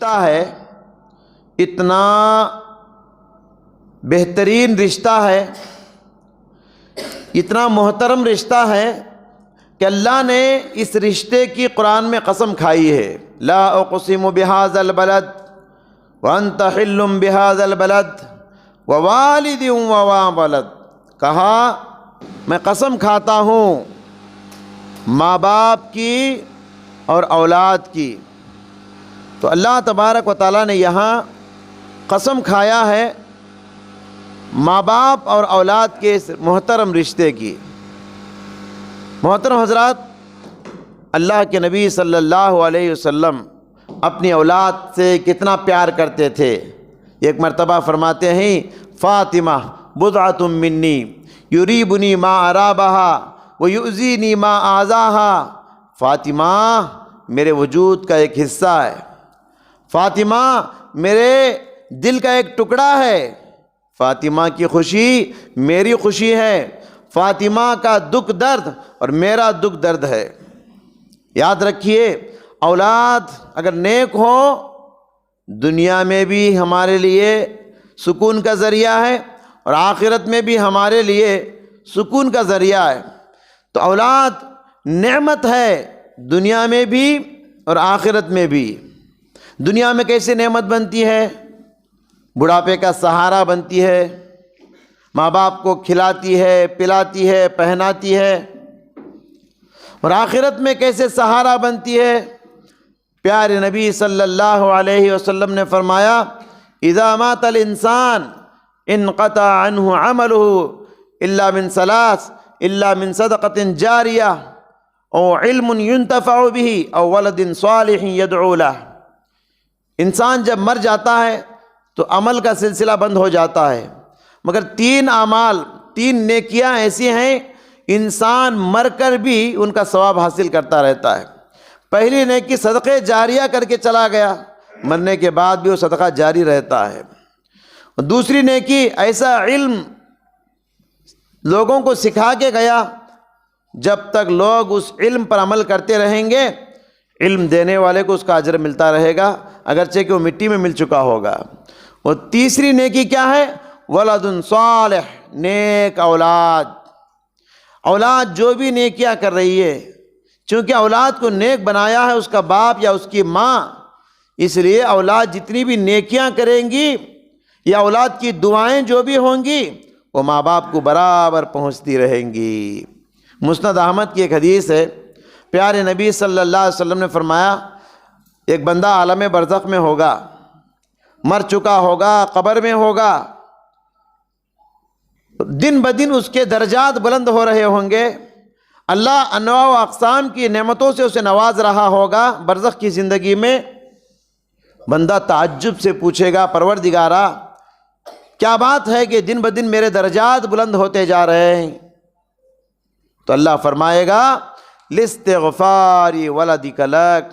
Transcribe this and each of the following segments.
رشتہ ہے، اتنا بہترین رشتہ ہے، اتنا محترم رشتہ ہے کہ اللہ نے اس رشتے کی قرآن میں قسم کھائی ہے، لا اقسم بہذا البلد وانت حل بہذا البلد ووالد وما ولد، کہا میں قسم کھاتا ہوں ماں باپ کی اور اولاد کی۔ تو اللہ تبارک و تعالیٰ نے یہاں قسم کھایا ہے ماں باپ اور اولاد کے اس محترم رشتے کی۔ محترم حضرات، اللہ کے نبی صلی اللہ علیہ وسلم اپنی اولاد سے کتنا پیار کرتے تھے۔ ایک مرتبہ فرماتے ہیں فاطمہ بضعۃ منی یریبنی ما ارابہا ویؤذینی ما آذاہا، فاطمہ میرے وجود کا ایک حصہ ہے، فاطمہ میرے دل کا ایک ٹکڑا ہے، فاطمہ کی خوشی میری خوشی ہے، فاطمہ کا دکھ درد اور میرا دکھ درد ہے۔ یاد رکھیے، اولاد اگر نیک ہو دنیا میں بھی ہمارے لیے سکون کا ذریعہ ہے اور آخرت میں بھی ہمارے لیے سکون کا ذریعہ ہے۔ تو اولاد نعمت ہے دنیا میں بھی اور آخرت میں بھی۔ دنیا میں کیسے نعمت بنتی ہے؟ بڑھاپے کا سہارا بنتی ہے، ماں باپ کو کھلاتی ہے، پلاتی ہے، پہناتی ہے۔ اور آخرت میں کیسے سہارا بنتی ہے؟ پیارے نبی صلی اللہ علیہ وسلم نے فرمایا اذا مات الانسان انقطع عنہ عملہ الا من ثلاث، الا من صدقۃ جاریہ او علم ينتفع به او ولد صالح يدعو له۔ انسان جب مر جاتا ہے تو عمل کا سلسلہ بند ہو جاتا ہے، مگر تین اعمال، تین نیکیاں ایسی ہیں انسان مر کر بھی ان کا ثواب حاصل کرتا رہتا ہے۔ پہلی نیکی صدقے جاریہ کر کے چلا گیا، مرنے کے بعد بھی وہ صدقہ جاری رہتا ہے۔ دوسری نیکی ایسا علم لوگوں کو سکھا کے گیا، جب تک لوگ اس علم پر عمل کرتے رہیں گے علم دینے والے کو اس کا اجر ملتا رہے گا، اگرچہ کہ وہ مٹی میں مل چکا ہوگا۔ اور تیسری نیکی کیا ہے؟ ولد صالح، نیک اولاد۔ اولاد جو بھی نیکیاں کر رہی ہے، چونکہ اولاد کو نیک بنایا ہے اس کا باپ یا اس کی ماں، اس لیے اولاد جتنی بھی نیکیاں کریں گی یا اولاد کی دعائیں جو بھی ہوں گی وہ ماں باپ کو برابر پہنچتی رہیں گی۔ مسند احمد کی ایک حدیث ہے، پیارے نبی صلی اللہ علیہ وسلم نے فرمایا ایک بندہ عالم برزخ میں ہوگا، مر چکا ہوگا، قبر میں ہوگا، دن بدن اس کے درجات بلند ہو رہے ہوں گے، اللہ انواع و اقسام کی نعمتوں سے اسے نواز رہا ہوگا برزخ کی زندگی میں۔ بندہ تعجب سے پوچھے گا پروردگارا کیا بات ہے کہ دن بدن میرے درجات بلند ہوتے جا رہے ہیں؟ تو اللہ فرمائے گا لاستغفار ولدک لک،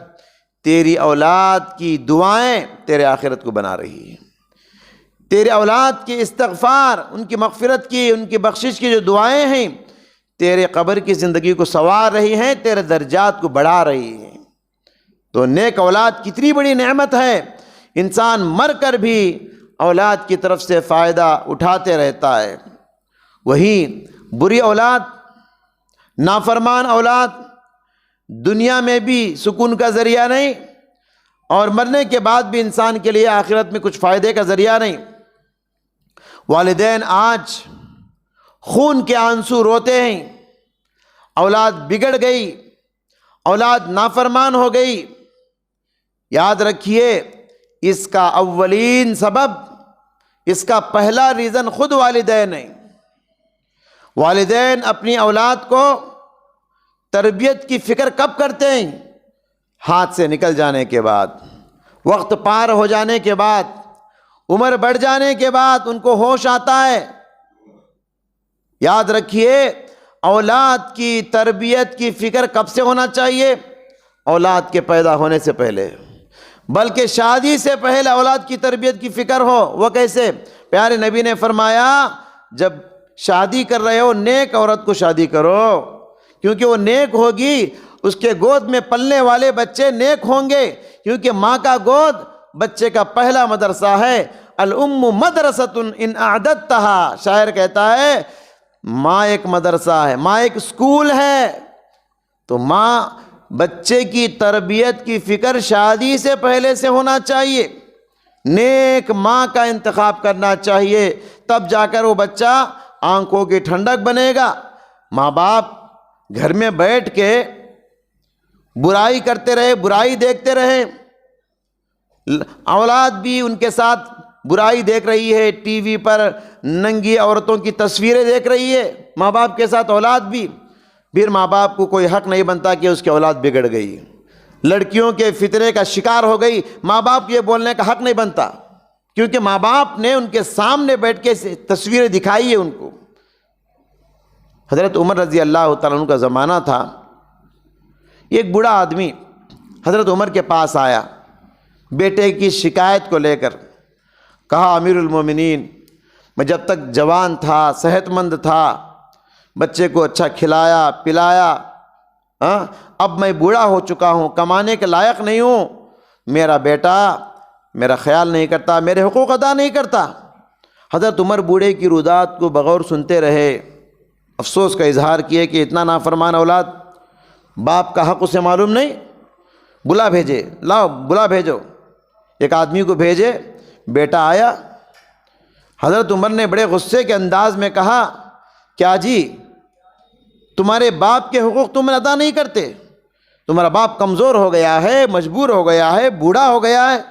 تیری اولاد کی دعائیں تیرے آخرت کو بنا رہی ہیں، تیرے اولاد کی استغفار، ان کی مغفرت کی، ان کی بخشش کی جو دعائیں ہیں تیرے قبر کی زندگی کو سنوار رہی ہیں، تیرے درجات کو بڑھا رہی ہیں۔ تو نیک اولاد کتنی بڑی نعمت ہے، انسان مر کر بھی اولاد کی طرف سے فائدہ اٹھاتے رہتا ہے۔ وہیں بری اولاد، نافرمان اولاد دنیا میں بھی سکون کا ذریعہ نہیں اور مرنے کے بعد بھی انسان کے لیے آخرت میں کچھ فائدے کا ذریعہ نہیں۔ والدین آج خون کے آنسو روتے ہیں، اولاد بگڑ گئی، اولاد نافرمان ہو گئی۔ یاد رکھیے اس کا اولین سبب، اس کا پہلا ریزن خود والدین ہیں۔ والدین اپنی اولاد کو تربیت کی فکر کب کرتے ہیں؟ ہاتھ سے نکل جانے کے بعد، وقت پار ہو جانے کے بعد، عمر بڑھ جانے کے بعد ان کو ہوش آتا ہے۔ یاد رکھیے اولاد کی تربیت کی فکر کب سے ہونا چاہیے؟ اولاد کے پیدا ہونے سے پہلے، بلکہ شادی سے پہلے اولاد کی تربیت کی فکر ہو۔ وہ کیسے؟ پیارے نبی نے فرمایا جب شادی کر رہے ہو نیک عورت کو شادی کرو، کیونکہ وہ نیک ہوگی، اس کے گود میں پلنے والے بچے نیک ہوں گے، کیونکہ ماں کا گود بچے کا پہلا مدرسہ ہے۔ الام مدرسۃ ان اعددتها، شاعر کہتا ہے ماں ایک مدرسہ ہے، ماں ایک اسکول ہے۔ تو ماں بچے کی تربیت کی فکر شادی سے پہلے سے ہونا چاہیے، نیک ماں کا انتخاب کرنا چاہیے، تب جا کر وہ بچہ آنکھوں کی ٹھنڈک بنے گا۔ ماں باپ گھر میں بیٹھ کے برائی کرتے رہے، برائی دیکھتے رہے، اولاد بھی ان کے ساتھ برائی دیکھ رہی ہے، ٹی وی پر ننگی عورتوں کی تصویریں دیکھ رہی ہے، ماں باپ کے ساتھ اولاد بھی، پھر ماں باپ کو کوئی حق نہیں بنتا کہ اس کی اولاد بگڑ گئی، لڑکیوں کے فتنے کا شکار ہو گئی، ماں باپ کو یہ بولنے کا حق نہیں بنتا، کیونکہ ماں باپ نے ان کے سامنے بیٹھ کے تصویریں دکھائی ہے ان کو۔ حضرت عمر رضی اللہ تعالیٰ عنہ کا زمانہ تھا، ایک بوڑھا آدمی حضرت عمر کے پاس آیا بیٹے کی شکایت کو لے کر، کہا امیر المومنین، میں جب تک جوان تھا، صحت مند تھا، بچے کو اچھا کھلایا پلایا، اب میں بوڑھا ہو چکا ہوں، کمانے کے لائق نہیں ہوں، میرا بیٹا میرا خیال نہیں کرتا، میرے حقوق ادا نہیں کرتا۔ حضرت عمر بوڑھے کی رودات کو بغور سنتے رہے، افسوس کا اظہار کیے کہ اتنا نافرمان اولاد، باپ کا حق اسے معلوم نہیں، بلا بھیجے، لاؤ بلا بھیجو، ایک آدمی کو بھیجے، بیٹا آیا، حضرت عمر نے بڑے غصے کے انداز میں کہا، کیا جی تمہارے باپ کے حقوق تم ادا نہیں کرتے؟ تمہارا باپ کمزور ہو گیا ہے، مجبور ہو گیا ہے، بوڑھا ہو گیا ہے۔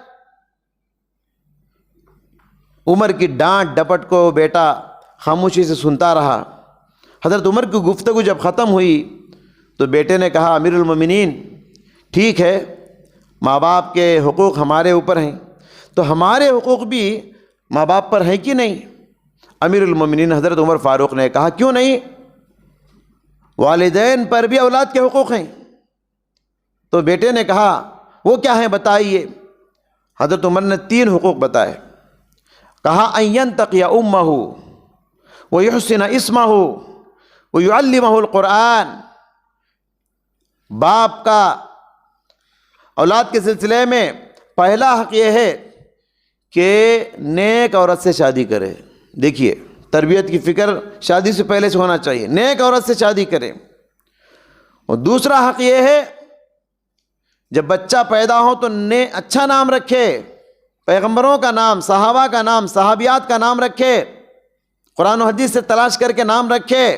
عمر کی ڈانٹ ڈپٹ کو بیٹا خاموشی سے سنتا رہا۔ حضرت عمر کی گفتگو جب ختم ہوئی تو بیٹے نے کہا، امیر المومنین ٹھیک ہے، ماں باپ کے حقوق ہمارے اوپر ہیں، تو ہمارے حقوق بھی ماں باپ پر ہیں کہ نہیں؟ امیر المومنین حضرت عمر فاروق نے کہا، کیوں نہیں، والدین پر بھی اولاد کے حقوق ہیں۔ تو بیٹے نے کہا، وہ کیا ہیں بتائیے؟ حضرت عمر نے 3 حقوق بتائے، کہا ان ینتقی امہ ویحسن اسمہ ویعلمہ القرآن۔ باپ کا اولاد کے سلسلے میں پہلا حق یہ ہے کہ نیک عورت سے شادی کرے۔ دیکھیے تربیت کی فکر شادی سے پہلے سے ہونا چاہیے، نیک عورت سے شادی کرے۔ اور دوسرا حق یہ ہے جب بچہ پیدا ہو تو اچھا نام رکھے، پیغمبروں کا نام، صحابہ کا نام، صحابیات کا نام رکھے، قرآن و حدیث سے تلاش کر کے نام رکھے،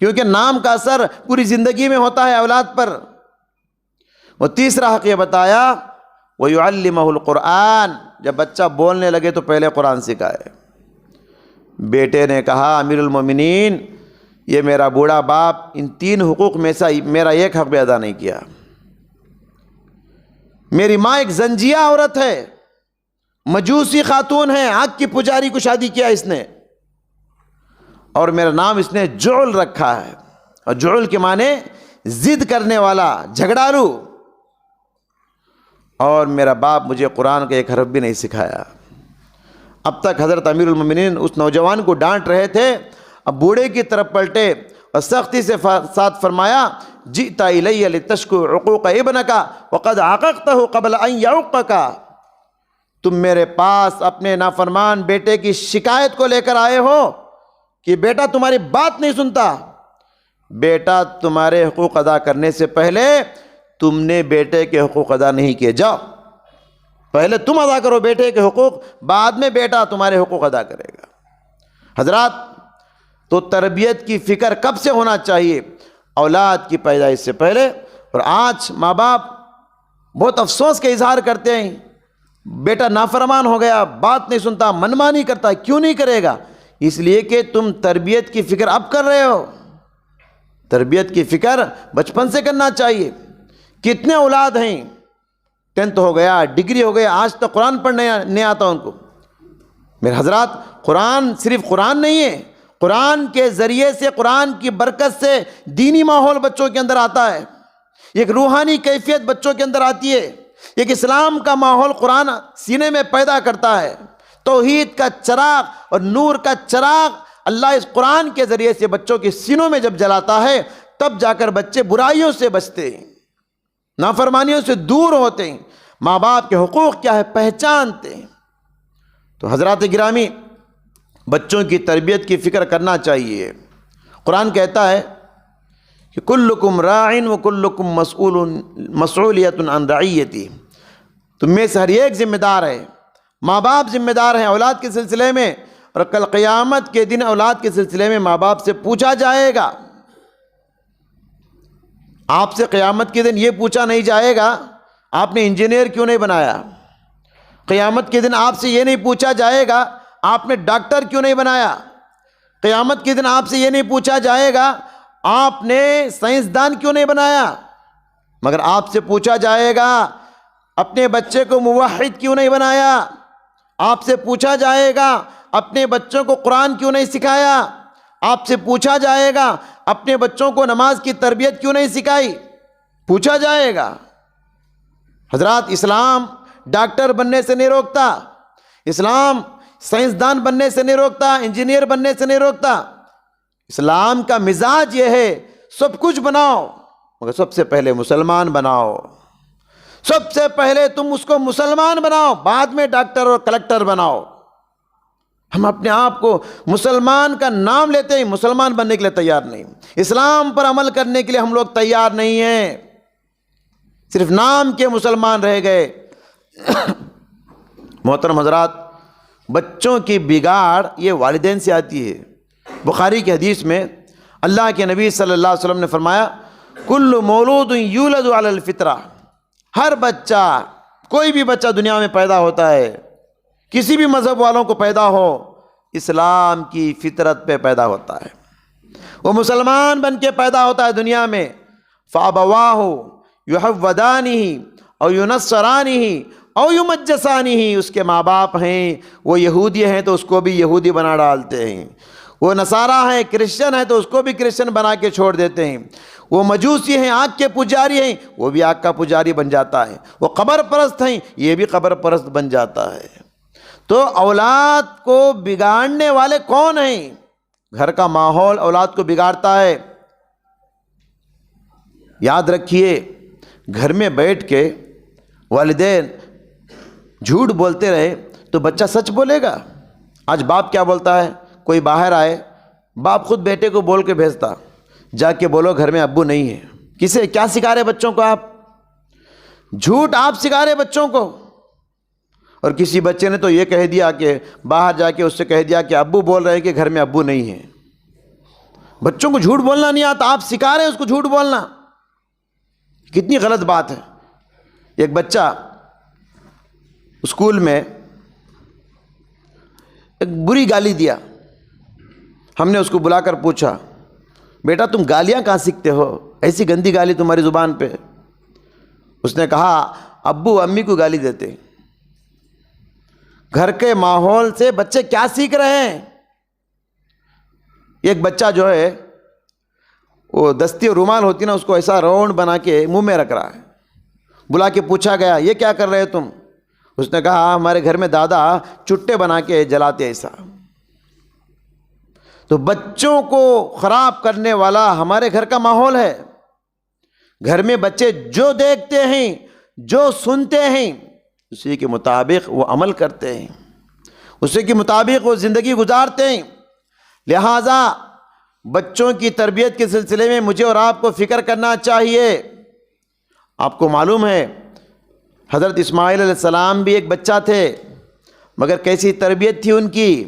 کیونکہ نام کا اثر پوری زندگی میں ہوتا ہے اولاد پر۔ اور تیسرا حق یہ بتایا، وَيُعَلِّمَهُ الْقُرْآنَ، جب بچہ بولنے لگے تو پہلے قرآن سکھائے۔ بیٹے نے کہا، امیر المومنین یہ میرا بوڑھا باپ ان 3 حقوق میں سے میرا ایک حق بھی ادا نہیں کیا۔ میری ماں ایک زنجیہ عورت ہے، مجوسی خاتون ہے، آگ کی پجاری کو شادی کیا اس نے، اور میرا نام اس نے جعل رکھا ہے، اور جعل کے معنی ضد کرنے والا، جھگڑالو، اور میرا باپ مجھے قرآن کا ایک حرف بھی نہیں سکھایا۔ اب تک حضرت امیر المومنین اس نوجوان کو ڈانٹ رہے تھے، اب بوڑھے کی طرف پلٹے اور سختی سے ساتھ فرمایا، جئت الی لتشکو عقوق ابنک وقد عققتہ قبل ان یعقک، تم میرے پاس اپنے نافرمان بیٹے کی شکایت کو لے کر آئے ہو کہ بیٹا تمہاری بات نہیں سنتا۔ بیٹا تمہارے حقوق ادا کرنے سے پہلے تم نے بیٹے کے حقوق ادا نہیں کیے، جاؤ پہلے تم ادا کرو بیٹے کے حقوق، بعد میں بیٹا تمہارے حقوق ادا کرے گا۔ حضرات، تو تربیت کی فکر کب سے ہونا چاہیے؟ اولاد کی پیدائش سے پہلے۔ اور آج ماں باپ بہت افسوس کا اظہار کرتے ہیں، بیٹا نافرمان ہو گیا، بات نہیں سنتا، منمانی کرتا، کیوں نہیں کرے گا؟ اس لیے کہ تم تربیت کی فکر اب کر رہے ہو۔ تربیت کی فکر بچپن سے کرنا چاہیے۔ کتنے اولاد ہیں 10th ہو گیا، ڈگری ہو گیا، آج تک قرآن پڑھنے نہیں آتا ان کو۔ میرے حضرات، قرآن صرف قرآن نہیں ہے، قرآن کے ذریعے سے، قرآن کی برکت سے دینی ماحول بچوں کے اندر آتا ہے، ایک روحانی کیفیت بچوں کے اندر آتی ہے، ایک اسلام کا ماحول قرآن سینے میں پیدا کرتا ہے، توحید کا چراغ اور نور کا چراغ اللہ اس قرآن کے ذریعے سے بچوں کے سینوں میں جب جلاتا ہے، تب جا کر بچے برائیوں سے بچتے ہیں، نافرمانیوں سے دور ہوتے ہیں۔ ماں باپ کے حقوق کیا ہے پہچانتے ہیں۔ تو حضرات گرامی، بچوں کی تربیت کی فکر کرنا چاہیے۔ قرآن کہتا ہے کہ کلکم راعٍ وکلکم مسئولیۃ عن رعیتہ، تم میں سے ہر ایک ذمہ دار ہے۔ ماں باپ ذمہ دار ہیں اولاد کے سلسلے میں، اور کل قیامت کے دن اولاد کے سلسلے میں ماں باپ سے پوچھا جائے گا۔ آپ سے قیامت کے دن یہ پوچھا نہیں جائے گا آپ نے انجینئر کیوں نہیں بنایا۔ قیامت کے دن آپ سے یہ نہیں پوچھا جائے گا آپ نے ڈاکٹر کیوں نہیں بنایا۔ قیامت کے دن آپ سے یہ نہیں پوچھا جائے گا آپ نے سائنسدان کیوں نہیں بنایا، مگر آپ سے پوچھا جائے گا اپنے بچے کو موحد کیوں نہیں بنایا، آپ سے پوچھا جائے گا اپنے بچوں کو قرآن کیوں نہیں سکھایا، آپ سے پوچھا جائے گا اپنے بچوں کو نماز کی تربیت کیوں نہیں سکھائی، پوچھا جائے گا۔ حضرات، اسلام ڈاکٹر بننے سے نہیں روکتا، اسلام سائنسدان بننے سے نہیں روکتا، انجینئر بننے سے نہیں روکتا۔ اسلام کا مزاج یہ ہے سب کچھ بناؤ مگر سب سے پہلے مسلمان بناؤ۔ سب سے پہلے تم اس کو مسلمان بناؤ، بعد میں ڈاکٹر اور کلکٹر بناؤ۔ ہم اپنے آپ کو مسلمان کا نام لیتے ہیں، مسلمان بننے کے لیے تیار نہیں، اسلام پر عمل کرنے کے لیے ہم لوگ تیار نہیں ہیں، صرف نام کے مسلمان رہ گئے۔ محترم حضرات، بچوں کی بگاڑ یہ والدین سے آتی ہے۔ بخاری کی حدیث میں اللہ کے نبی صلی اللہ علیہ وسلم نے فرمایا کل مولود یولد علی الفطرہ، ہر بچہ، کوئی بھی بچہ دنیا میں پیدا ہوتا ہے، کسی بھی مذہب والوں کو پیدا ہو، اسلام کی فطرت پہ پیدا ہوتا ہے، وہ مسلمان بن کے پیدا ہوتا ہے دنیا میں۔ فَأَبَوَاهُ يُحَوِّدَانِهِ أَوْ يُنَصِّرَانِهِ أَوْ يُمَجِّسَانِهِ، اس کے ماں باپ ہیں وہ یہودی ہیں تو اس کو بھی یہودی بنا ڈالتے ہیں، وہ نصارہ ہیں کرسچن ہیں تو اس کو بھی کرسچن بنا کے چھوڑ دیتے ہیں، وہ مجوسی ہیں آگ کے پجاری ہیں وہ بھی آگ کا پجاری بن جاتا ہے، وہ قبر پرست ہیں یہ بھی قبر پرست بن جاتا ہے۔ تو اولاد کو بگاڑنے والے کون ہیں؟ گھر کا ماحول اولاد کو بگاڑتا ہے۔ یاد رکھیے، گھر میں بیٹھ کے والدین جھوٹ بولتے رہے تو بچہ سچ بولے گا۔ آج باپ کیا بولتا ہے، کوئی باہر آئے باپ خود بیٹے کو بول کے بھیجتا جا کے بولو گھر میں ابو نہیں ہے۔ کسے کیا سکھا رہے بچوں کو آپ؟ جھوٹ آپ سکھا رہے بچوں کو۔ اور کسی بچے نے تو یہ کہہ دیا کہ باہر جا کے اس سے کہہ دیا کہ ابو بول رہے ہیں کہ گھر میں ابو نہیں ہے۔ بچوں کو جھوٹ بولنا نہیں آتا، آپ سکھا رہے ہیں اس کو جھوٹ بولنا، کتنی غلط بات ہے۔ ایک بچہ اسکول میں ایک بری گالی دیا، ہم نے اس کو بلا کر پوچھا بیٹا تم گالیاں کہاں سیکھتے ہو، ایسی گندی گالی تمہاری زبان پہ؟ اس نے کہا ابو امی کو گالی دیتے۔ گھر کے ماحول سے بچے کیا سیکھ رہے ہیں؟ ایک بچہ جو ہے وہ دستی رومال ہوتی نا اس کو ایسا راؤنڈ بنا کے منہ میں رکھ رہا ہے، بلا کے پوچھا گیا یہ کیا کر رہے تم؟ اس نے کہا ہمارے گھر میں دادا چٹے بنا کے جلاتے ایسا۔ تو بچوں کو خراب کرنے والا ہمارے گھر کا ماحول ہے۔ گھر میں بچے جو دیکھتے ہیں جو سنتے ہیں اسی کے مطابق وہ عمل کرتے ہیں، اسی کے مطابق وہ زندگی گزارتے ہیں۔ لہٰذا بچوں کی تربیت کے سلسلے میں مجھے اور آپ کو فکر کرنا چاہیے۔ آپ کو معلوم ہے حضرت اسماعیل علیہ السلام بھی ایک بچہ تھے، مگر کیسی تربیت تھی ان کی،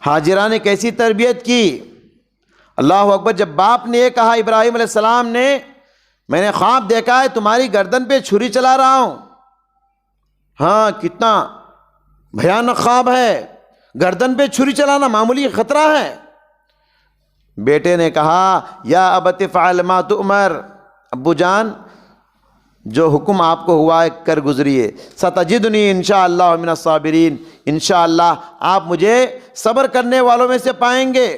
ہاجرہ نے کیسی تربیت کی۔ اللہ اکبر، جب باپ نے یہ کہا ابراہیم علیہ السلام نے میں نے خواب دیکھا ہے تمہاری گردن پہ چھری چلا رہا ہوں۔ ہاں، کتنا بھیانک خواب ہے، گردن پہ چھری چلانا معمولی خطرہ ہے۔ بیٹے نے کہا یا ابت افعل ما تؤمر، ابو جان جو حکم آپ کو ہوا ہے کر گزریے، ستجدنی انشاءاللہ من الصابرین، انشاءاللہ آپ مجھے صبر کرنے والوں میں سے پائیں گے۔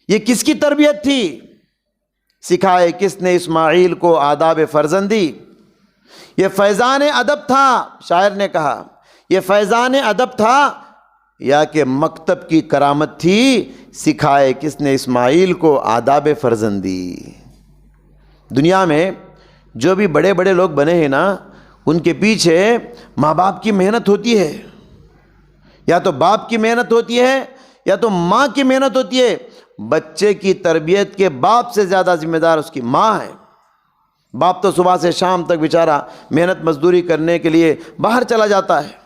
یہ کس کی تربیت تھی؟ سکھائے کس نے اسماعیل کو آداب فرزندی؟ یہ فیضان ادب تھا، شاعر نے کہا یہ فیضان ادب تھا یا کہ مکتب کی کرامت تھی؟ سکھائے کس نے اسماعیل کو آداب فرزندی؟ دنیا میں جو بھی بڑے بڑے لوگ بنے ہیں نا ان کے پیچھے ماں باپ کی محنت ہوتی ہے، یا تو باپ کی محنت ہوتی ہے یا تو ماں کی محنت ہوتی ہے۔ بچے کی تربیت کے باپ سے زیادہ ذمہ دار اس کی ماں ہے۔ باپ تو صبح سے شام تک بیچارہ محنت مزدوری کرنے کے لیے باہر چلا جاتا ہے،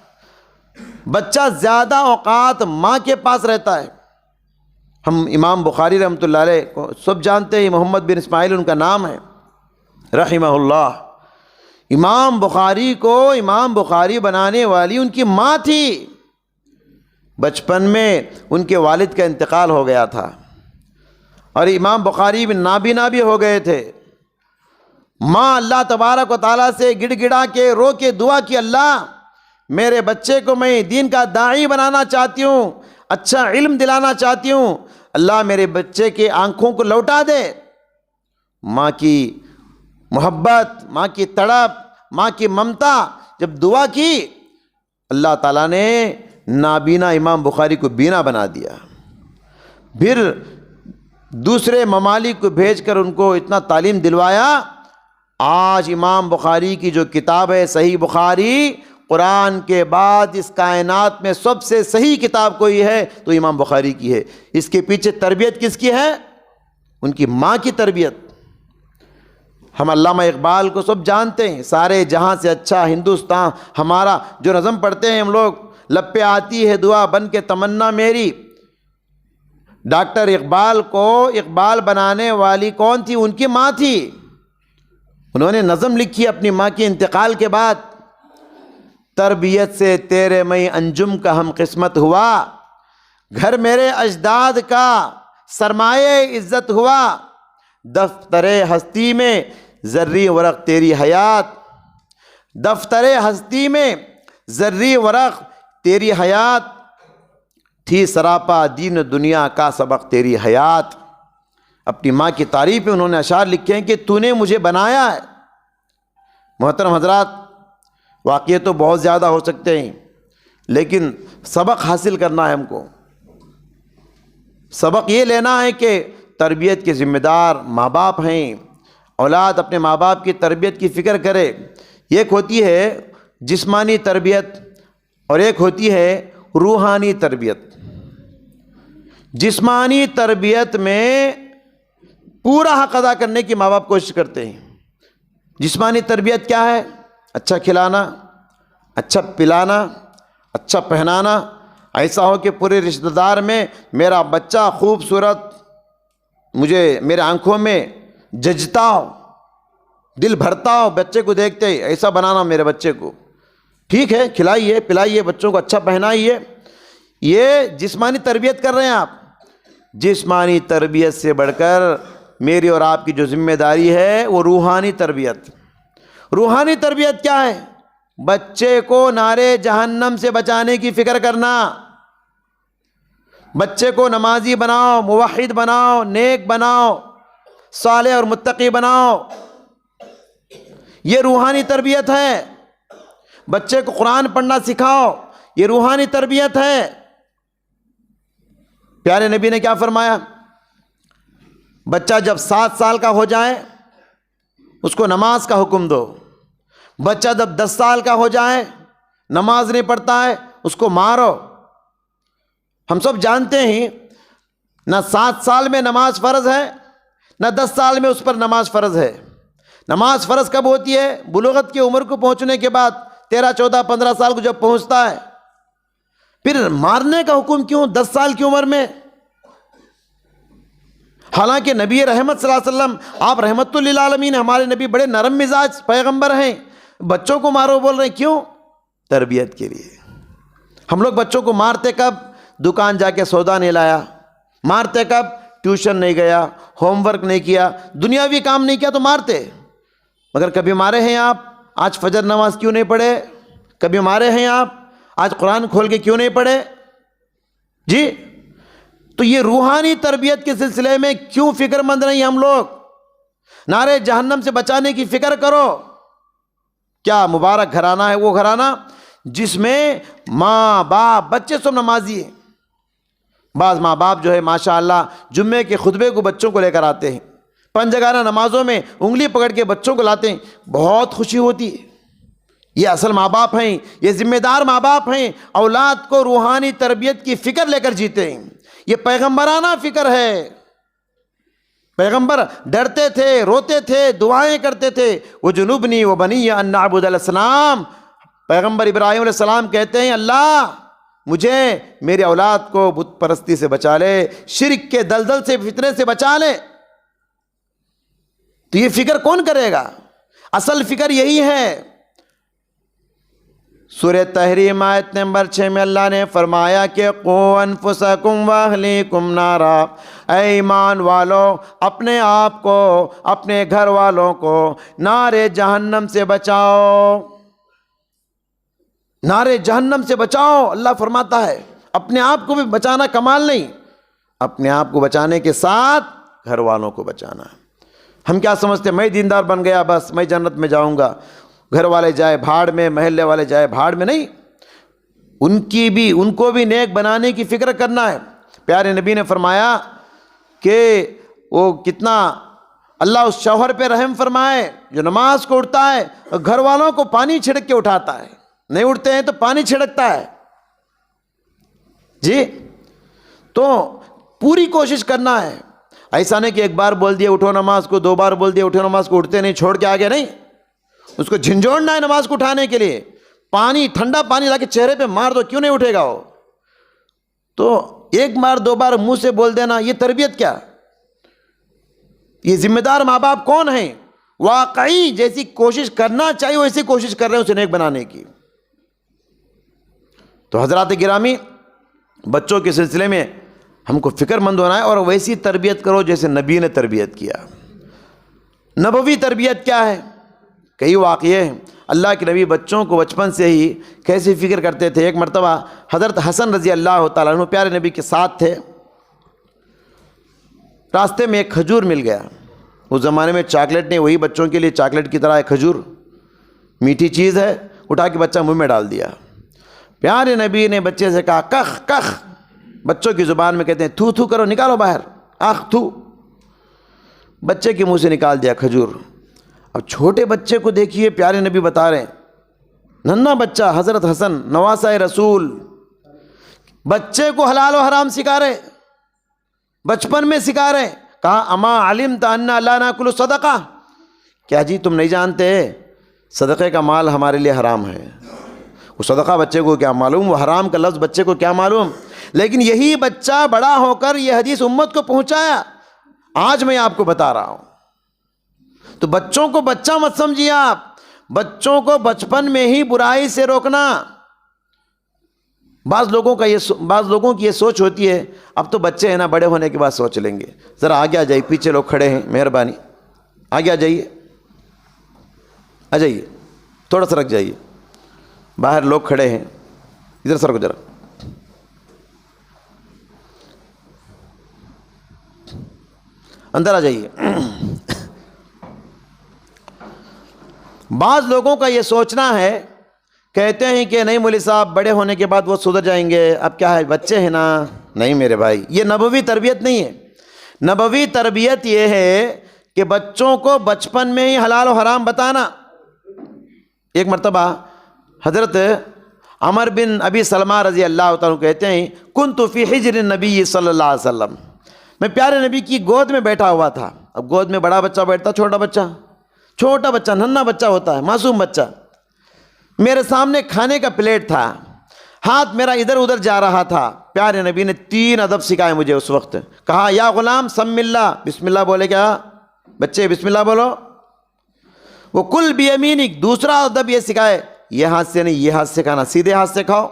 بچہ زیادہ اوقات ماں کے پاس رہتا ہے۔ ہم امام بخاری رحمۃ اللہ علیہ کو سب جانتے ہیں، محمد بن اسماعیل ان کا نام ہے رحمہ اللہ۔ امام بخاری کو امام بخاری بنانے والی ان کی ماں تھی۔ بچپن میں ان کے والد کا انتقال ہو گیا تھا اور امام بخاری بھی نابینا بھی ہو گئے تھے۔ ماں اللہ تبارک و تعالیٰ سے گڑ گڑا کے رو کے دعا کی، اللہ میرے بچے کو میں دین کا داعی بنانا چاہتی ہوں، اچھا علم دلانا چاہتی ہوں، اللہ میرے بچے کے آنکھوں کو لوٹا دے۔ ماں کی محبت، ماں کی تڑپ، ماں کی ممتا جب دعا کی، اللہ تعالیٰ نے نابینا امام بخاری کو بینا بنا دیا۔ پھر دوسرے ممالک کو بھیج کر ان کو اتنا تعلیم دلوایا۔ آج امام بخاری کی جو کتاب ہے صحیح بخاری، قرآن کے بعد اس کائنات میں سب سے صحیح کتاب کوئی ہے تو امام بخاری کی ہے۔ اس کے پیچھے تربیت کس کی ہے؟ ان کی ماں کی تربیت۔ ہم علامہ اقبال کو سب جانتے ہیں، سارے جہاں سے اچھا ہندوستان ہمارا، جو نظم پڑھتے ہیں ہم لوگ، لب پہ آتی ہے دعا بن کے تمنا میری۔ ڈاکٹر اقبال کو اقبال بنانے والی کون تھی؟ ان کی ماں تھی۔ انہوں نے نظم لکھی اپنی ماں کے انتقال کے بعد، تربیت سے تیرے میں انجم کا ہم قسمت ہوا، گھر میرے اجداد کا سرمایہ عزت ہوا، دفتر ہستی میں زرعی ورق تیری حیات، دفتر ہستی میں زرعی ورق تیری حیات، تھی سراپا دین دنیا کا سبق تیری حیات۔ اپنی ماں کی تعریف میں انہوں نے اشعار لکھے ہیں کہ تو نے مجھے بنایا ہے۔ محترم حضرات، واقعے تو بہت زیادہ ہو سکتے ہیں، لیکن سبق حاصل کرنا ہے ہم کو۔ سبق یہ لینا ہے کہ تربیت کے ذمہ دار ماں باپ ہیں۔ اولاد اپنے ماں باپ کی تربیت کی فکر کرے۔ ایک ہوتی ہے جسمانی تربیت اور ایک ہوتی ہے روحانی تربیت۔ جسمانی تربیت میں پورا حق ادا کرنے کی ماں باپ کوشش کرتے ہیں۔ جسمانی تربیت کیا ہے؟ اچھا کھلانا، اچھا پلانا، اچھا پہنانا، ایسا ہو کہ پورے رشتہ دار میں میرا بچہ خوبصورت، مجھے میرے آنکھوں میں ججتا ہو، دل بھرتا ہو بچے کو دیکھتے ہی، ایسا بنانا میرے بچے کو۔ ٹھیک ہے، کھلائیے پلائیے، بچوں کو اچھا پہنائیے، یہ جسمانی تربیت کر رہے ہیں آپ۔ جسمانی تربیت سے بڑھ کر میری اور آپ کی جو ذمہ داری ہے وہ روحانی تربیت۔ روحانی تربیت کیا ہے؟ بچے کو نارے جہنم سے بچانے کی فکر کرنا، بچے کو نمازی بناؤ، موحد بناؤ، نیک بناؤ، صالح اور متقی بناؤ، یہ روحانی تربیت ہے۔ بچے کو قرآن پڑھنا سکھاؤ، یہ روحانی تربیت ہے۔ پیارے نبی نے کیا فرمایا؟ بچہ جب 7 سال کا ہو جائے اس کو نماز کا حکم دو، بچہ جب 10 سال کا ہو جائے نماز نہیں پڑھتا ہے اس کو مارو۔ ہم سب جانتے ہیں نہ 7 سال میں نماز فرض ہے نہ 10 سال میں اس پر نماز فرض ہے۔ نماز فرض کب ہوتی ہے؟ بلوغت کی عمر کو پہنچنے کے بعد، 13 14 15 سال کو جب پہنچتا ہے۔ پھر مارنے کا حکم کیوں 10 سال کی عمر میں؟ حالانکہ نبی رحمت صلی اللہ علیہ وسلم، آپ رحمت للعالمین، ہمارے نبی بڑے نرم مزاج پیغمبر ہیں، بچوں کو مارو بول رہے ہیں کیوں؟ تربیت کے لیے۔ ہم لوگ بچوں کو مارتے کب؟ دکان جا کے سودا نہیں لایا، مارتے کب؟ ٹیوشن نہیں گیا، ہوم ورک نہیں کیا، دنیاوی کام نہیں کیا تو مارتے۔ مگر کبھی مارے ہیں آپ آج فجر نماز کیوں نہیں پڑھے؟ کبھی مارے ہیں آپ آج قرآن کھول کے کیوں نہیں پڑھے؟ جی، تو یہ روحانی تربیت کے سلسلے میں کیوں فکر مند نہیں ہم لوگ؟ نارے جہنم سے بچانے کی فکر کرو۔ کیا مبارک گھرانہ ہے وہ گھرانہ جس میں ماں باپ بچے سب نمازی ہیں۔ بعض ماں باپ جو ہے ماشاءاللہ جمعے کے خطبے کو بچوں کو لے کر آتے ہیں، پنجگانہ نمازوں میں انگلی پکڑ کے بچوں کو لاتے ہیں، بہت خوشی ہوتی ہے یہ اصل ماں باپ ہیں، یہ ذمہ دار ماں باپ ہیں، اولاد کو روحانی تربیت کی فکر لے کر جیتے ہیں۔ یہ پیغمبرانہ فکر ہے۔ پیغمبر ڈرتے تھے، روتے تھے، دعائیں کرتے تھے۔ وَجُنُبْنِي وَبَنِيَّ أَن نَّعْبُدَ الْأَصْنَامَ، پیغمبر ابراہیم علیہ السلام کہتے ہیں اللہ مجھے میری اولاد کو بت پرستی سے بچا لے، شرک کے دلدل سے، فتنے سے بچا لے۔ تو یہ فکر کون کرے گا؟ اصل فکر یہی ہے۔ سورہ تحریم آیت نمبر 6 میں اللہ نے فرمایا کہ قُوْ أَنفُسَكُمْ وَأَهْلِيكُمْ نَارًا، اے ایمان والو اپنے آپ کو، اپنے گھر والوں کو نار جہنم سے بچاؤ، نار جہنم سے بچاؤ۔ اللہ فرماتا ہے اپنے آپ کو بھی بچانا کمال نہیں، اپنے آپ کو بچانے کے ساتھ گھر والوں کو بچانا ہے۔ ہم کیا سمجھتے ہیں میں دیندار بن گیا بس میں جنت میں جاؤں گا، گھر والے جائے بھاڑ میں، محلے والے جائے بھاڑ میں؟ نہیں، ان کو بھی نیک بنانے کی فکر کرنا ہے۔ پیارے نبی نے فرمایا کہ وہ کتنا اللہ اس شوہر پہ رحم فرمائے جو نماز کو اٹھتا ہے اور گھر والوں کو پانی چھڑک کے اٹھاتا ہے، نہیں اٹھتے ہیں تو پانی چھڑکتا ہے۔ جی تو پوری کوشش کرنا ہے، ایسا نہیں کہ ایک بار بول دیا اٹھو نماز کو، دو بار بول دیا اٹھو نماز کو، اٹھتے نہیں چھوڑ کے آگے نہیں، اس کو جھنجھوڑنا ہے نماز کو اٹھانے کے لیے، پانی ٹھنڈا پانی لا کے چہرے پہ مار دو، کیوں نہیں اٹھے گا وہ؟ تو ایک بار دو بار منہ سے بول دینا یہ تربیت کیا؟ یہ ذمہ دار ماں باپ کون ہیں؟ واقعی جیسی کوشش کرنا چاہیے ویسی کوشش کر رہے ہیں اسے نیک بنانے کی۔ تو حضرات گرامی، بچوں کے سلسلے میں ہم کو فکر مند ہونا ہے اور ویسی تربیت کرو جیسے نبی نے تربیت کیا۔ نبوی تربیت کیا ہے؟ کئی واقعے ہیں۔ اللہ کے نبی بچوں کو بچپن سے ہی کیسی فکر کرتے تھے۔ ایک مرتبہ حضرت حسن رضی اللہ تعالیٰ عنہ پیارے نبی کے ساتھ تھے، راستے میں ایک کھجور مل گیا۔ اس زمانے میں چاکلیٹ نہیں، وہی بچوں کے لیے چاکلیٹ کی طرح ہے کھجور، میٹھی چیز ہے، اٹھا کے بچہ منہ میں ڈال دیا۔ پیارے نبی نے بچے سے کہا کخ کخ، بچوں کی زبان میں کہتے ہیں تھو تھو کرو، نکالو باہر، آخ تھو۔ بچے کے منہ سے نکال دیا کھجور۔ اب چھوٹے بچے کو دیکھیے، پیارے نبی بتا رہے ہیں، ننھا بچہ حضرت حسن نواسہ رسول، بچے کو حلال و حرام سکھا رہے، بچپن میں سکھا رہے۔ کہا اما علمت ان لا ناکل صدقہ، کیا جی تم نہیں جانتے صدقے کا مال ہمارے لیے حرام ہے؟ وہ صدقہ بچے کو کیا معلوم، وہ حرام کا لفظ بچے کو کیا معلوم؟ لیکن یہی بچہ بڑا ہو کر یہ حدیث امت کو پہنچایا، آج میں آپ کو بتا رہا ہوں۔ تو بچوں کو بچہ مت سمجھیے آپ، بچوں کو بچپن میں ہی برائی سے روکنا۔ بعض لوگوں کی یہ سوچ ہوتی ہے اب تو بچے ہیں نا، بڑے ہونے کے بعد سوچ لیں گے۔ ذرا آگے آ جائیے، پیچھے لوگ کھڑے ہیں، مہربانی آگے آ جائیے، آ جائیے، تھوڑا سا رک جائیے، باہر لوگ کھڑے ہیں، ادھر سر کو ذرا، اندر آ جائیے۔ بعض لوگوں کا یہ سوچنا ہے، کہتے ہیں کہ نہیں مولوی صاحب بڑے ہونے کے بعد وہ سدھر جائیں گے، اب کیا ہے بچے ہیں نا۔ نہیں میرے بھائی، یہ نبوی تربیت نہیں ہے۔ نبوی تربیت یہ ہے کہ بچوں کو بچپن میں ہی حلال و حرام بتانا۔ ایک مرتبہ حضرت عمر بن ابی سلمہ رضی اللہ تعالیٰ کہتے ہیں کنت فی حجر النبی صلی اللہ علیہ وسلم، میں پیارے نبی کی گود میں بیٹھا ہوا تھا۔ اب گود میں بڑا بچہ بیٹھتا، چھوٹا بچہ ننھا بچہ ہوتا ہے، معصوم بچہ۔ میرے سامنے کھانے کا پلیٹ تھا، ہاتھ میرا ادھر ادھر جا رہا تھا۔ پیارے نبی نے 3 ادب سکھائے مجھے اس وقت۔ کہا یا غلام سم اللہ، بسم اللہ بولے، کیا بچے بسم اللہ بولو۔ وہ کل بیمینک، دوسرا ادب یہ سکھائے یہ ہاتھ سے نہیں، یہ ہاتھ سے کھانا، سیدھے ہاتھ سے کھاؤ۔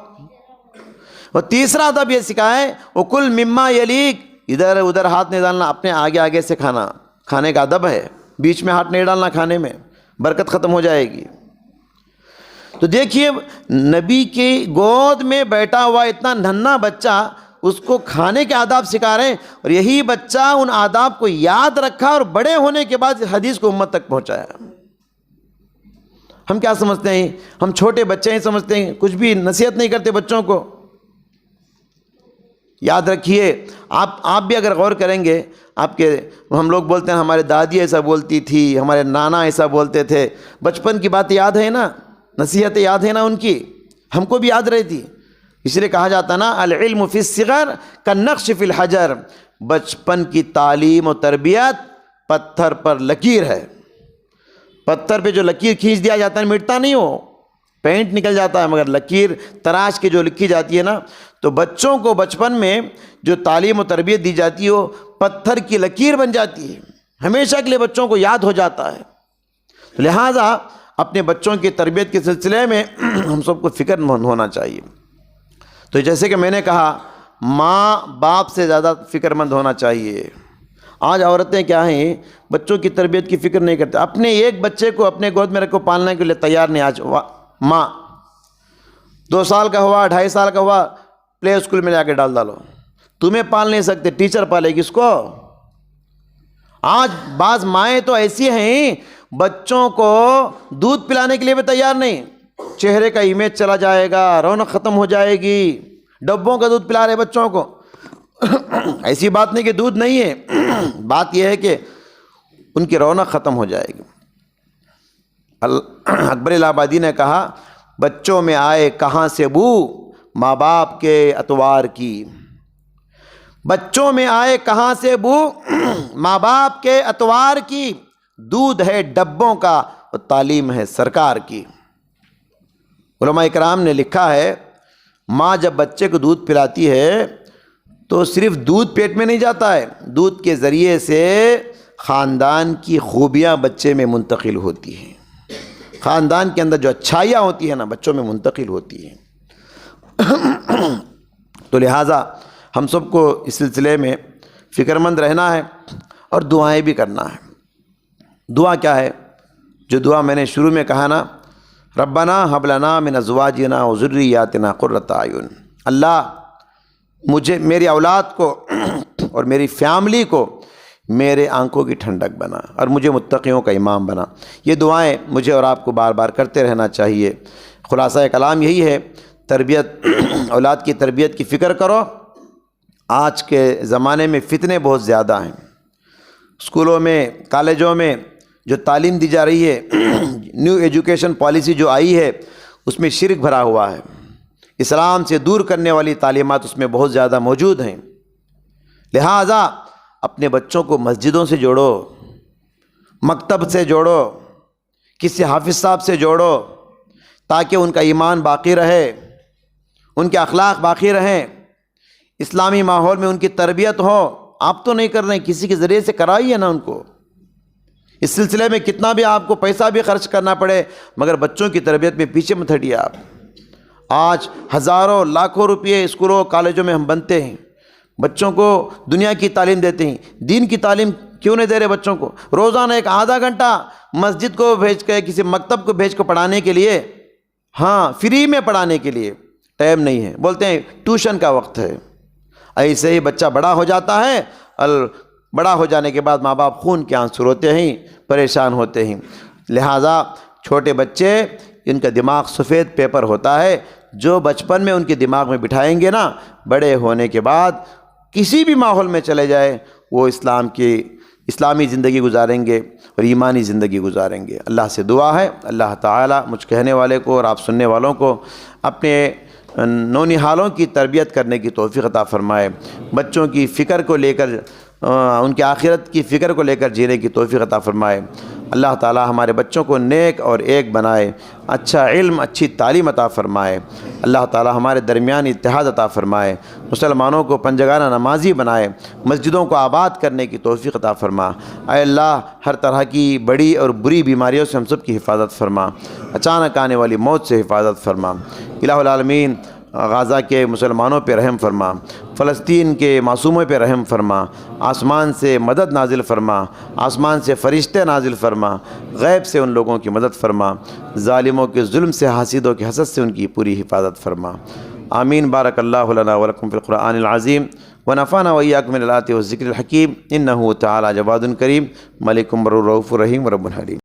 اور تیسرا ادب یہ سکھائے وہ کل مما یلیک، ادھر ادھر ہاتھ نہیں ڈالنا، اپنے آگے آگے سے کھانا، کھانے کا ادب ہے، بیچ میں ہاتھ نہیں ڈالنا کھانے میں، برکت ختم ہو جائے گی۔ تو دیکھیے نبی کی گود میں بیٹھا ہوا اتنا ننھا بچہ، اس کو کھانے کے آداب سکھا رہے ہیں، اور یہی بچہ ان آداب کو یاد رکھا اور بڑے ہونے کے بعد حدیث کو امت تک پہنچایا۔ ہم کیا سمجھتے ہیں، ہم چھوٹے بچے ہیں سمجھتے ہیں، کچھ بھی نصیحت نہیں کرتے بچوں کو۔ یاد رکھیے، آپ بھی اگر غور کریں گے، ہم لوگ بولتے ہیں ہمارے دادی ایسا بولتی تھی، ہمارے نانا ایسا بولتے تھے، بچپن کی بات یاد ہے نا؟ نصیحتیں یاد ہیں نا ان کی، ہم کو بھی یاد رہتی. اس لیے کہا جاتا نا العلم فی الصغر کالنقش فی الحجر، بچپن کی تعلیم و تربیت پتھر پر لکیر ہے. پتھر پہ جو لکیر کھینچ دیا جاتا ہے مٹتا نہیں، ہو پینٹ نکل جاتا ہے، مگر لکیر تراش کے جو لکھی جاتی ہے نا، تو بچوں کو بچپن میں جو تعلیم و تربیت دی جاتی ہے وہ پتھر کی لکیر بن جاتی ہے، ہمیشہ کے لیے بچوں کو یاد ہو جاتا ہے. لہٰذا اپنے بچوں کی تربیت کے سلسلے میں ہم سب کو فکر مند ہونا چاہیے. تو جیسے کہ میں نے کہا ماں باپ سے زیادہ فکر مند ہونا چاہیے. آج عورتیں کیا ہیں، بچوں کی تربیت کی فکر نہیں کرتے، اپنے ایک بچے کو اپنے گود میں رکھو پالنے کے لیے تیار نہیں. آج ماں 2 سال کا ہوا 2.5 سال کا ہوا پلے اسکول میں جا کے ڈالو، تمہیں پال نہیں سکتے، ٹیچر پالے گی اس کو. آج بعض مائیں تو ایسی ہیں بچوں کو دودھ پلانے کے لیے بھی تیار نہیں، چہرے کا امیج چلا جائے گا، رونق ختم ہو جائے گی، ڈبوں کا دودھ پلا رہے بچوں کو. ایسی بات نہیں کہ دودھ نہیں ہے، بات یہ ہے کہ ان کی رونق ختم ہو جائے گی. اکبر الہ آبادی نے کہا بچوں میں آئے کہاں سے بو ماں باپ کے اتوار کی. بچوں میں آئے کہاں سے بو ماں باپ کے اتوار کی، دودھ ہے ڈبوں کا اور تعلیم ہے سرکار کی. علماء اکرام نے لکھا ہے ماں جب بچے کو دودھ پلاتی ہے تو صرف دودھ پیٹ میں نہیں جاتا ہے، دودھ کے ذریعے سے خاندان کی خوبیاں بچے میں منتقل ہوتی ہیں، خاندان کے اندر جو اچھائیاں ہوتی ہیں نا بچوں میں منتقل ہوتی ہیں. تو لہٰذا ہم سب کو اس سلسلے میں فکر مند رہنا ہے اور دعائیں بھی کرنا ہے. دعا کیا ہے؟ جو دعا میں نے شروع میں کہا نا، ربنا ہب لنا من ازواجنا و ذریاتنا قرۃ اعین. اللہ مجھے، میری اولاد کو اور میری فیملی کو میرے آنکھوں کی ٹھنڈک بنا اور مجھے متقیوں کا امام بنا. یہ دعائیں مجھے اور آپ کو بار بار کرتے رہنا چاہیے. خلاصہ کلام یہی ہے، تربیت، اولاد کی تربیت کی فکر کرو. آج کے زمانے میں فتنے بہت زیادہ ہیں. اسکولوں میں کالجوں میں جو تعلیم دی جا رہی ہے، نیو ایجوکیشن پالیسی جو آئی ہے، اس میں شرک بھرا ہوا ہے. اسلام سے دور کرنے والی تعلیمات اس میں بہت زیادہ موجود ہیں. لہٰذا اپنے بچوں کو مسجدوں سے جوڑو، مکتب سے جوڑو، کسی حافظ صاحب سے جوڑو، تاکہ ان کا ایمان باقی رہے، ان کے اخلاق باقی رہیں، اسلامی ماحول میں ان کی تربیت ہو. آپ تو نہیں کر رہے ہیں، کسی کے ذریعے سے کرائیے نا ان کو. اس سلسلے میں کتنا بھی آپ کو پیسہ بھی خرچ کرنا پڑے، مگر بچوں کی تربیت میں پیچھے مت ہٹیے آپ. آج ہزاروں لاکھوں روپئے اسکولوں کالجوں میں ہم بنتے ہیں، بچوں کو دنیا کی تعلیم دیتے ہیں، دین کی تعلیم کیوں نہیں دے رہے بچوں کو؟ روزانہ ایک آدھا گھنٹہ مسجد کو بھیج کے، کسی مکتب کو بھیج کے پڑھانے کے لیے، ہاں فری میں پڑھانے کے لیے ٹائم نہیں ہے، بولتے ہیں ٹیوشن کا وقت ہے. ایسے ہی بچہ بڑا ہو جاتا ہے اور بڑا ہو جانے کے بعد ماں باپ خون کے آنسو روتے ہیں، پریشان ہوتے ہیں. لہٰذا چھوٹے بچے، ان کا دماغ سفید پیپر ہوتا ہے، جو بچپن میں ان کے دماغ میں بٹھائیں گے نا، بڑے ہونے کے بعد کسی بھی ماحول میں چلے جائے وہ اسلامی زندگی گزاریں گے اور ایمانی زندگی گزاریں گے. اللہ سے دعا ہے اللہ تعالیٰ مجھ کہنے والے کو اور آپ سننے والوں کو اپنے نونہالوں کی تربیت کرنے کی توفیق عطا فرمائے. بچوں کی فکر کو لے کر، ان کی آخرت کی فکر کو لے کر جینے کی توفیق عطا فرمائے. اللہ تعالی ہمارے بچوں کو نیک اور ایک بنائے، اچھا علم، اچھی تعلیم عطا فرمائے. اللہ تعالی ہمارے درمیان اتحاد عطا فرمائے، مسلمانوں کو پنجگانہ نمازی بنائے، مسجدوں کو آباد کرنے کی توفیق عطا فرما. اے اللہ ہر طرح کی بڑی اور بری بیماریوں سے ہم سب کی حفاظت فرما، اچانک آنے والی موت سے حفاظت فرما. الہ العالمین غزہ کے مسلمانوں پہ رحم فرما، فلسطین کے معصوموں پہ رحم فرما، آسمان سے مدد نازل فرما، آسمان سے فرشتے نازل فرما، غیب سے ان لوگوں کی مدد فرما، ظالموں کے ظلم سے، حاسدوں کے حسد سے ان کی پوری حفاظت فرما. آمین. بارک اللہ لنا ولکم فی القرآن العظیم ونفعنا وإیاکم من الآیات والذکر الحکیم. انہ تعالی جواد کریم ملک بر رؤوف رحیم رب حلیم.